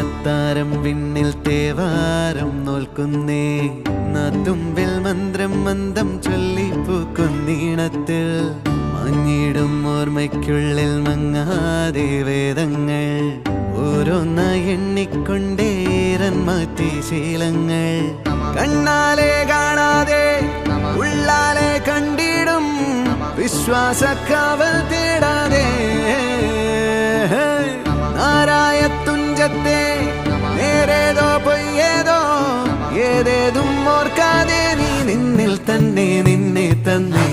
അത്താരം വിണ്ണിൽ തേവാരം നോൽക്കുന്നേ നാത്തുമ്പിൽ മന്ത്രം മന്ദം ചൊല്ലിപ്പൂക്കുന്നീണത്തിൽ മങ്ങിടും ഓർമ്മയ്ക്കുള്ളിൽ മങ്ങാതെ വേദങ്ങൾ ഓരോന്നായി എണ്ണിക്കൊണ്ടേരൻ മാറ്റി ശീലങ്ങൾ കണ്ണാലെ കാണാതെ ഉള്ളാലെ കണ്ടിടും വിശ്വാസക്കാവൽ തേടാതെ നാരായ തുഞ്ചത്തെ നേരേതോ പൊയ്യേതോ ഏതേതും ഓർക്കാതെ നീ നിന്നിൽ തന്നെ നിന്നെ തന്നെ